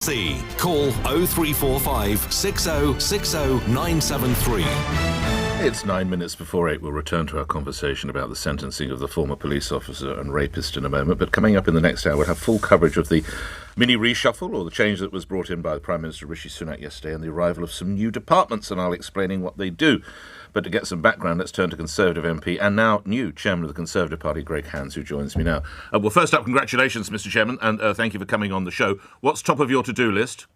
Call 0345 6060 973. It's 9 minutes before 8. We'll return to our conversation about the sentencing of the former police officer and rapist in a moment. But coming up in the next hour, we'll have full coverage of the mini reshuffle, or the change that was brought in by the Prime Minister Rishi Sunak yesterday, and the arrival of some new departments, and I'll explaining what they do. But to get some background, let's turn to Conservative MP and now new Chairman of the Conservative Party, Greg Hands, who joins me now. Well, first up, congratulations, Mr. Chairman, and thank you for coming on the show. What's top of your to-do list?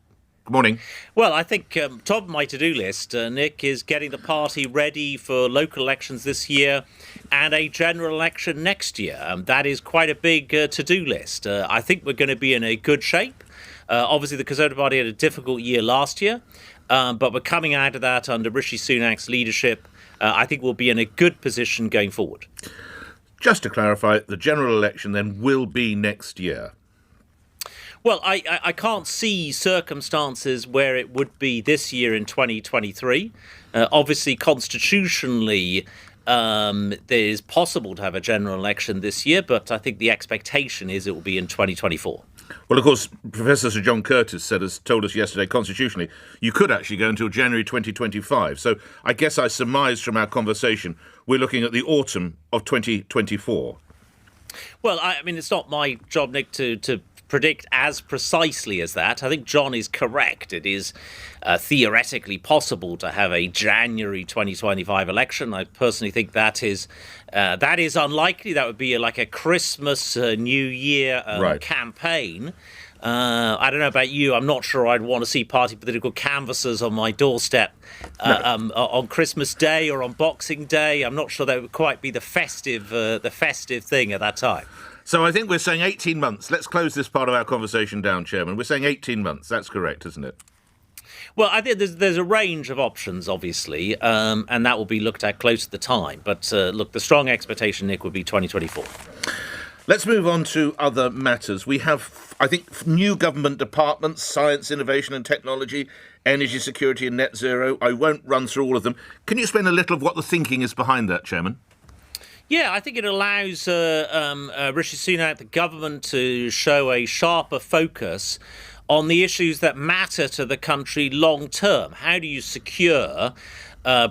Good morning. Well, I think top of my to-do list, Nick, is getting the party ready for local elections this year and a general election next year. That is quite a big to-do list. I think we're going to be in a good shape. Obviously, the Conservative Party had a difficult year last year, but we're coming out of that under Rishi Sunak's leadership. I think we'll be in a good position going forward. Just to clarify, the general election then will be next year. Well, I can't see circumstances where it would be this year in 2023. Obviously, constitutionally, it is possible to have a general election this year, but I think the expectation is it will be in 2024. Well, of course, Professor Sir John Curtis told us yesterday, constitutionally, you could actually go until January 2025. So I guess I surmised from our conversation we're looking at the autumn of 2024. Well, I mean, it's not my job, Nick, to predict as precisely as that. I think John is correct. It is theoretically possible to have a January 2025 election. I personally think that is unlikely. That would be like a Christmas, New Year campaign. I don't know about you. I'm not sure I'd want to see party political canvassers on my doorstep on Christmas Day or on Boxing Day. I'm not sure that would quite be the festive thing at that time. So I think we're saying 18 months. Let's close this part of our conversation down, Chairman. We're saying 18 months. That's correct, isn't it? Well, I think there's a range of options, obviously, and that will be looked at close to the time. But look, the strong expectation, Nick, would be 2024. Let's move on to other matters. We have, I think, new government departments: science, innovation and technology, energy security and net zero. I won't run through all of them. Can you explain a little of what the thinking is behind that, Chairman? Yeah, I think it allows Rishi Sunak, the government, to show a sharper focus on the issues that matter to the country long term. How do you secure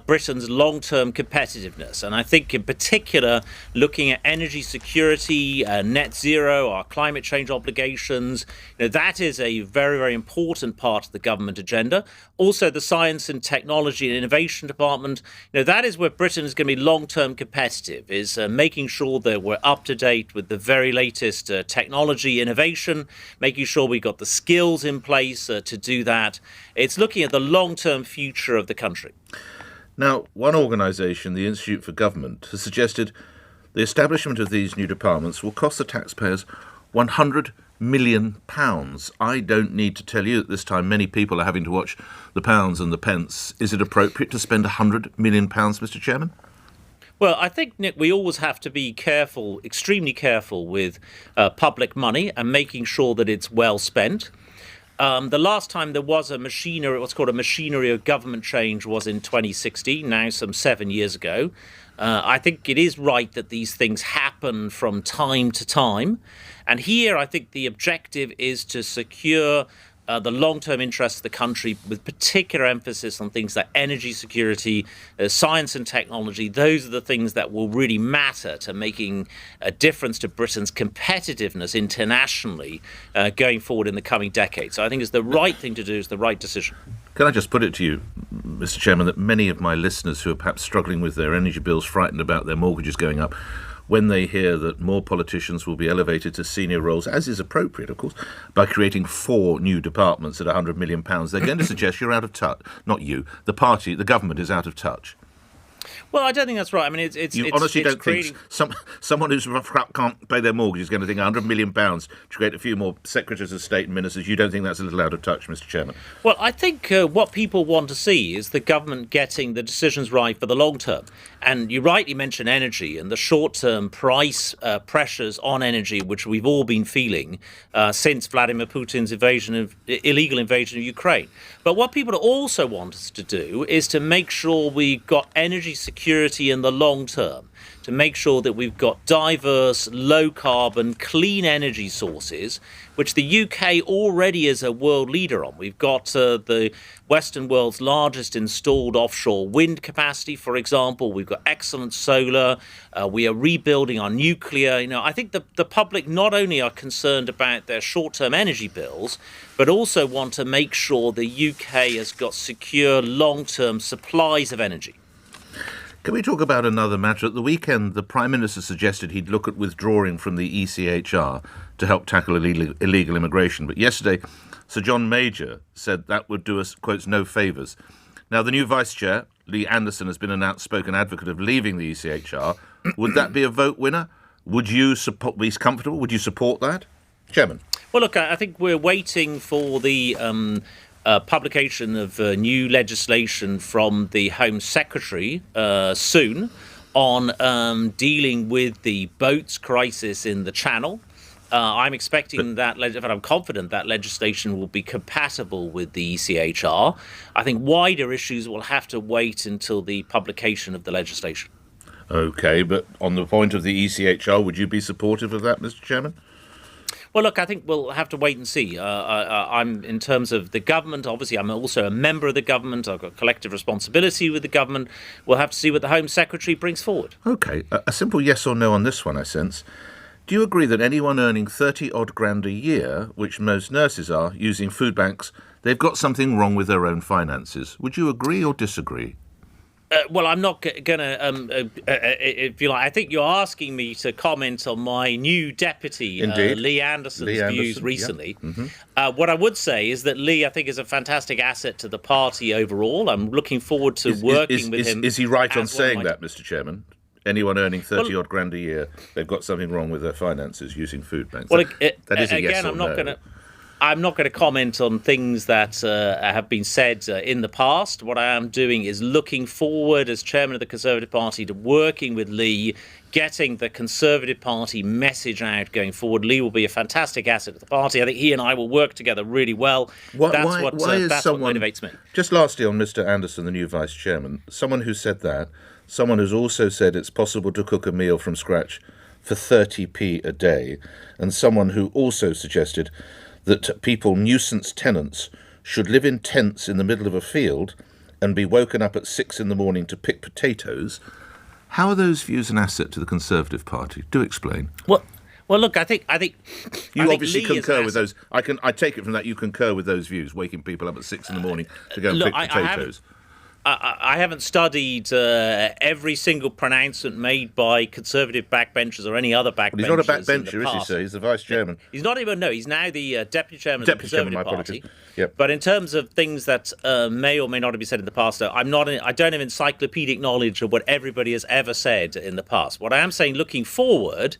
Britain's long-term competitiveness? And I think in particular, looking at energy security, net zero, our climate change obligations, that is a very, very important part of the government agenda. Also, the Science and Technology and Innovation Department, that is where Britain is going to be long-term competitive, is making sure that we're up to date with the very latest technology innovation, making sure we've got the skills in place to do that. It's looking at the long-term future of the country. Now, one organisation, the Institute for Government, has suggested the establishment of these new departments will cost the taxpayers £100 million. I don't need to tell you at this time many people are having to watch the pounds and the pence. Is it appropriate to spend £100 million, Mr. Chairman? Well, I think, Nick, we always have to be careful, extremely careful with public money and making sure that it's well spent. The last time there was what's called a machinery of government change, was in 2016, now some 7 years ago. I think it is right that these things happen from time to time. And here I think the objective is to secure the long-term interests of the country, with particular emphasis on things like energy security, science and technology. Those are the things that will really matter to making a difference to Britain's competitiveness internationally going forward in the coming decades. So I think it's the right thing to do, it's the right decision. Can I just put it to you, Mr. Chairman, that many of my listeners who are perhaps struggling with their energy bills, frightened about their mortgages going up, when they hear that more politicians will be elevated to senior roles, as is appropriate, of course, by creating 4 new departments at £100 million, they're going to suggest you're out of touch. Not you. The party, the government is out of touch. Well, I don't think that's right. I mean, you honestly don't think someone who can't pay their mortgage is going to think £100 million to create a few more secretaries of state and ministers? You don't think that's a little out of touch, Mr. Chairman? Well, I think what people want to see is the government getting the decisions right for the long term. And you rightly mentioned energy and the short-term price pressures on energy, which we've all been feeling since Vladimir Putin's illegal invasion of Ukraine. But what people also want us to do is to make sure we've got energy energy security in the long term, to make sure that we've got diverse, low-carbon, clean energy sources, which the UK already is a world leader on. We've got the Western world's largest installed offshore wind capacity, for example. We've got excellent solar. We are rebuilding our nuclear. I think the public not only are concerned about their short-term energy bills, but also want to make sure the UK has got secure long-term supplies of energy. Can we talk about another matter? At the weekend, the Prime Minister suggested he'd look at withdrawing from the ECHR to help tackle illegal immigration. But yesterday, Sir John Major said that would do us, quotes, no favours. Now, the new Vice Chair, Lee Anderson, has been an outspoken advocate of leaving the ECHR. Would that be a vote winner? Would you be comfortable? Would you support that? Chairman. Well, look, I think we're waiting for the publication of new legislation from the Home Secretary soon on dealing with the boats crisis in the Channel. I'm expecting but I'm confident that legislation will be compatible with the ECHR. I think wider issues will have to wait until the publication of the legislation. OK, but on the point of the ECHR, would you be supportive of that, Mr. Chairman? Well, look, I think we'll have to wait and see. I'm, in terms of the government, obviously I'm also a member of the government. I've got collective responsibility with the government. We'll have to see what the Home Secretary brings forward. OK, a simple yes or no on this one, I sense. Do you agree that anyone earning 30-odd grand a year, which most nurses are, using food banks, they've got something wrong with their own finances? Would you agree or disagree? Well, I'm not going to, if you like, I think you're asking me to comment on my new deputy, Lee Anderson's views recently. Yeah. Mm-hmm. What I would say is that Lee, I think, is a fantastic asset to the party overall. I'm looking forward to working with him. Is he right on saying that, Mr. Chairman? Anyone earning 30-odd grand a year, they've got something wrong with their finances using food banks. Well, that is a yes or no. I'm not going to comment on things that have been said in the past. What I am doing is looking forward as chairman of the Conservative Party to working with Lee, getting the Conservative Party message out going forward. Lee will be a fantastic asset to the party. I think he and I will work together really well. That's what motivates me. Just lastly on Mr. Anderson, the new Vice Chairman, someone who said that, someone who's also said it's possible to cook a meal from scratch for 30p a day, and someone who also suggested that people, nuisance tenants, should live in tents in the middle of a field and be woken up at 6 a.m. to pick potatoes. How are those views an asset to the Conservative Party? Do explain. Well, look, I think you obviously concur with those. I take it from that you concur with those views, waking people up at 6 a.m. to go and pick potatoes. I haven't studied every single pronouncement made by Conservative backbenchers or any other backbenchers. Well, he's not a backbencher, is he, sir? He's the Vice Chairman. He's not even, no, he's now the Deputy Chairman of the Conservative Party. Yep. But in terms of things that may or may not have been said in the past, I don't have encyclopedic knowledge of what everybody has ever said in the past. What I am saying looking forward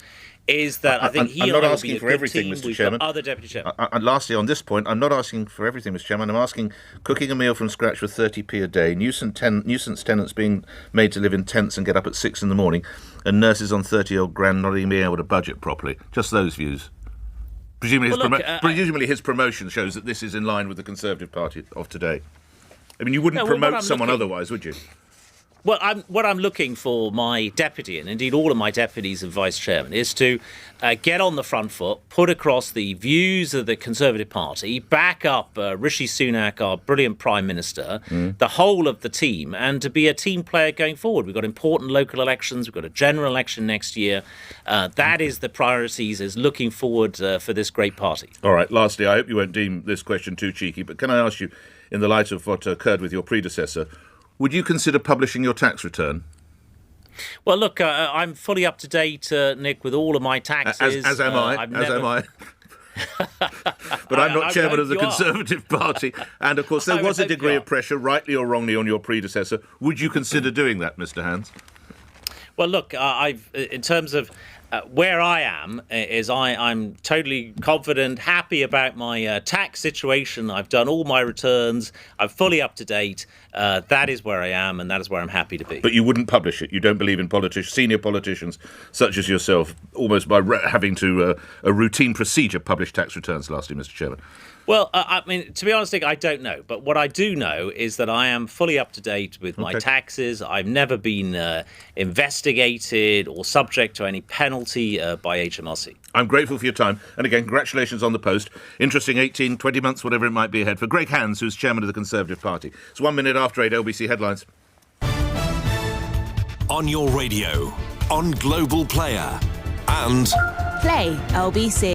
is that I think I'm not asking for everything, Mr. Chairman. Other deputy chairman. And lastly, on this point, I'm not asking for everything, Mr. Chairman. I'm asking cooking a meal from scratch for 30p a day, nuisance tenants being made to live in tents and get up at 6 a.m, and nurses on 30-odd grand not even being able to budget properly. Just those views. Presumably his promotion shows that this is in line with the Conservative Party of today. I mean, you wouldn't promote someone otherwise, would you? Well, what I'm looking for my deputy, and indeed all of my deputies and vice chairman, is to get on the front foot, put across the views of the Conservative Party, back up Rishi Sunak, our brilliant Prime Minister, the whole of the team, and to be a team player going forward. We've got important local elections. We've got a general election next year. That is the priorities, is looking forward for this great party. All right, lastly, I hope you won't deem this question too cheeky, but can I ask you, in the light of what occurred with your predecessor, would you consider publishing your tax return? Well, look, I'm fully up to date, Nick, with all of my taxes. As am I. But I'm not chairman of the Conservative Party. And, of course, there was a degree of pressure, rightly or wrongly, on your predecessor. Would you consider doing that, Mr. Hands? Well, look, in terms of where I am, is I'm totally confident, happy about my tax situation. I've done all my returns. I'm fully up to date. That is where I am, and that is where I'm happy to be. But you wouldn't publish it? You don't believe in senior politicians such as yourself, almost by having to a routine procedure, publish tax returns, lastly, Mr. Chairman? Well, I mean, to be honest, Nick, I don't know. But what I do know is that I am fully up to date with my taxes. I've never been investigated or subject to any penalty by HMRC. I'm grateful for your time. And again, congratulations on the post. Interesting 18, 20 months, whatever it might be ahead. For Greg Hands, who's chairman of the Conservative Party. It's 1 minute after 8 LBC headlines. On your radio, on Global Player, and Play LBC.